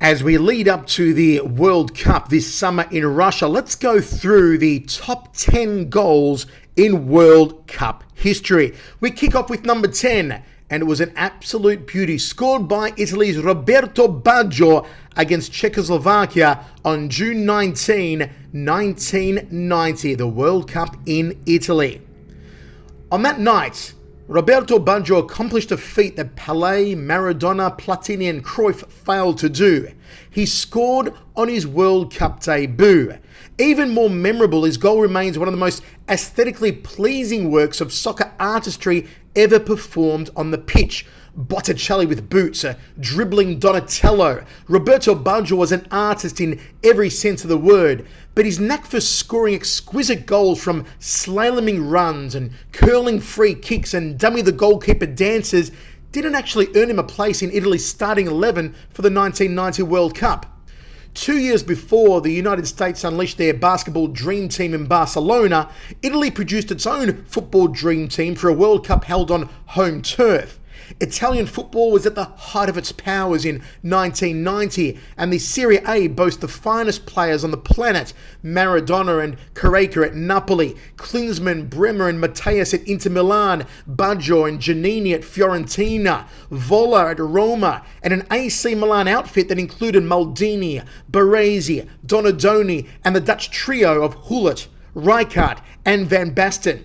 As we lead up to the World Cup this summer in Russia, let's go through the top 10 goals in World Cup history. We kick off with number 10, and it was an absolute beauty, scored by Italy's Roberto Baggio against Czechoslovakia on June 19, 1990, the World Cup in Italy. On that night, Roberto Baggio accomplished a feat that Pelé, Maradona, Platini and Cruyff failed to do. He scored on his World Cup debut. Even more memorable, his goal remains one of the most aesthetically pleasing works of soccer artistry ever performed on the pitch. Botticelli with boots, a dribbling Donatello. Roberto Baggio was an artist in every sense of the word, but his knack for scoring exquisite goals from slaloming runs and curling free kicks and dummy the goalkeeper dances didn't actually earn him a place in Italy's starting 11 for the 1990 World Cup. 2 years before the United States unleashed their basketball dream team in Barcelona, Italy produced its own football dream team for a World Cup held on home turf. Italian football was at the height of its powers in 1990, and the Serie A boasts the finest players on the planet: Maradona and Carrera at Napoli, Klinsmann, Bremer and Matteus at Inter Milan, Baggio and Giannini at Fiorentina, Vola at Roma, and an AC Milan outfit that included Maldini, Baresi, Donadoni and the Dutch trio of Gullit, Rijkaard and Van Basten.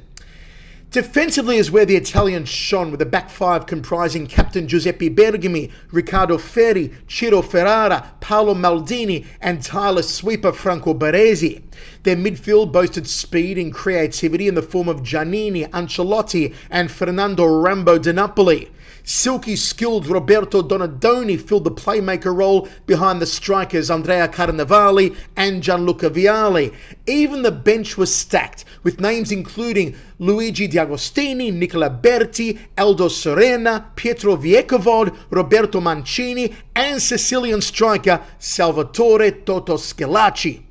Defensively is where the Italians shone, with a back five comprising captain Giuseppe Bergami, Riccardo Ferri, Ciro Ferrara, Paolo Maldini and tireless sweeper Franco Baresi. Their midfield boasted speed and creativity in the form of Giannini, Ancelotti and Fernando Rambo di Napoli. Silky skilled Roberto Donadoni filled the playmaker role behind the strikers Andrea Carnevali and Gianluca Vialli. Even the bench was stacked, with names including Luigi D'Agostini, Nicola Berti, Aldo Serena, Pietro Viekovod, Roberto Mancini and Sicilian striker Salvatore Toto Schillaci.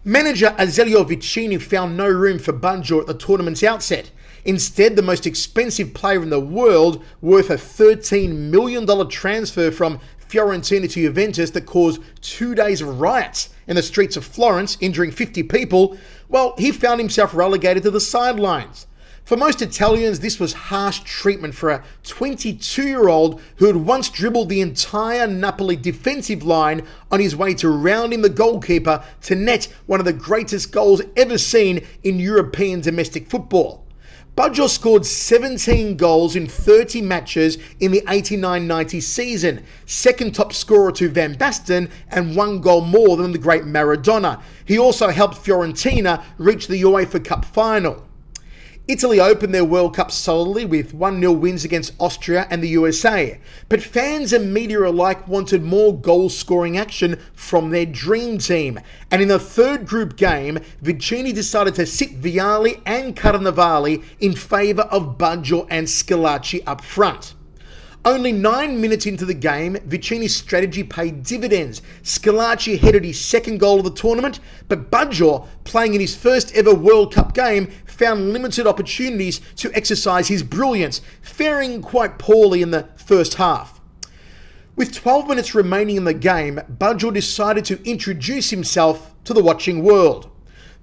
Manager Azeglio Vicini found no room for Baggio at the tournament's outset. Instead, the most expensive player in the world, worth a $13 million transfer from Fiorentina to Juventus that caused 2 days of riots in the streets of Florence, injuring 50 people, well, he found himself relegated to the sidelines. For most Italians, this was harsh treatment for a 22-year-old who had once dribbled the entire Napoli defensive line on his way to rounding the goalkeeper to net one of the greatest goals ever seen in European domestic football. Baggio scored 17 goals in 30 matches in the 89-90 season, second top scorer to Van Basten and 1 goal more than the great Maradona. He also helped Fiorentina reach the UEFA Cup final. Italy opened their World Cup solidly with 1-0 wins against Austria and the USA, but fans and media alike wanted more goal-scoring action from their dream team, and in the third group game, Vicini decided to sit Vialli and Carnevali in favour of Baggio and Schillaci up front. Only 9 minutes into the game, Vicini's strategy paid dividends. Schillaci headed his second goal of the tournament, but Baggio, playing in his first ever World Cup game, found limited opportunities to exercise his brilliance, faring quite poorly in the first half. With 12 minutes remaining in the game, Baggio decided to introduce himself to the watching world.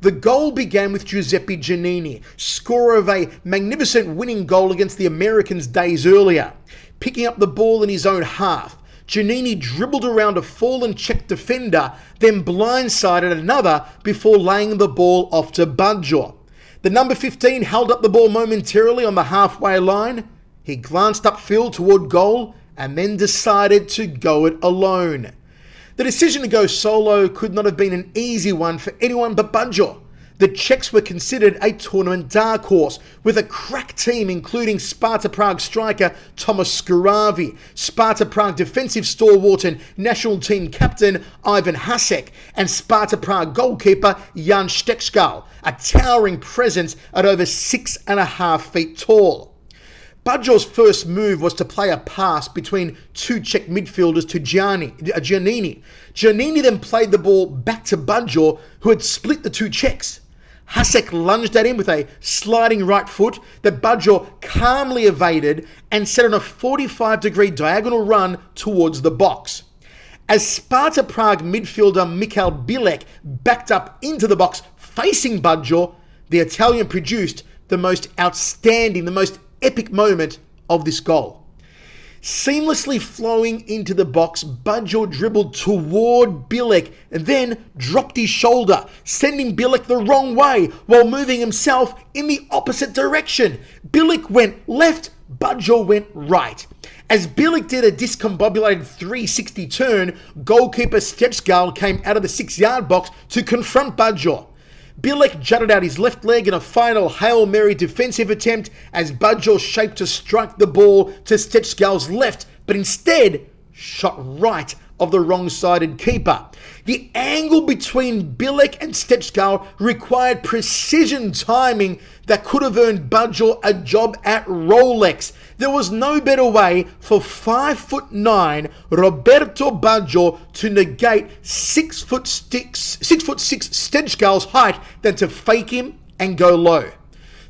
The goal began with Giuseppe Giannini, scorer of a magnificent winning goal against the Americans days earlier. Picking up the ball in his own half, Giannini dribbled around a fallen Czech defender, then blindsided another before laying the ball off to Baggio. The number 15 held up the ball momentarily on the halfway line. He glanced upfield toward goal and then decided to go it alone. The decision to go solo could not have been an easy one for anyone but Baggio. The Czechs were considered a tournament dark horse, with a crack team including Sparta Prague striker Tomas Skuravi, Sparta Prague defensive stalwart and national team captain Ivan Hasek, and Sparta Prague goalkeeper Jan Stechkal, a towering presence at over 6.5 feet tall. Baggio's first move was to play a pass between two Czech midfielders to Giannini. Giannini then played the ball back to Baggio, who had split the two Czechs. Hasek lunged at him with a sliding right foot that Baggio calmly evaded and set on a 45-degree diagonal run towards the box. As Sparta Prague midfielder Mikhail Bilek backed up into the box facing Budjo, the Italian produced the most outstanding, the most epic moment of this goal. Seamlessly flowing into the box, Budjo dribbled toward Bilek and then dropped his shoulder, sending Bilek the wrong way while moving himself in the opposite direction. Bilek went left, Budjo went right. As Bilek did a discombobulated 360 turn, goalkeeper Schiavello came out of the 6-yard box to confront Budjo. Bilek jutted out his left leg in a final Hail Mary defensive attempt as Budjo shaped to strike the ball to Schiavello's left, but instead shot right of the wrong-sided keeper. The angle between Bilek and Schiavello required precision timing that could have earned Budjo a job at Rolex. There was no better way for 5'9" Roberto Budjo to negate 6'6" Schiavello's height than to fake him and go low.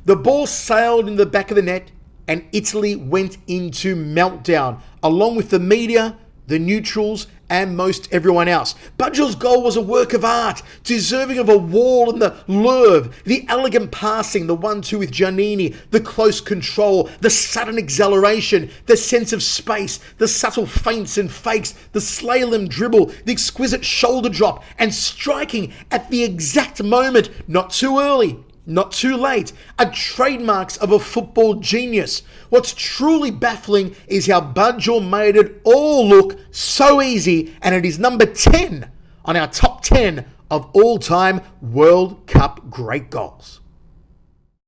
The ball sailed in the back of the net and Italy went into meltdown, along with the media, the neutrals, and most everyone else. Budjo's goal was a work of art, deserving of a wall in the Louvre. The elegant passing, the 1-2 with Giannini, the close control, the sudden acceleration, the sense of space, the subtle feints and fakes, the slalom dribble, the exquisite shoulder drop, and striking at the exact moment, not too early, not too late, are trademarks of a football genius. What's truly baffling is how Budjo made it all look so easy, and it is number 10 on our top 10 of all-time World Cup great goals.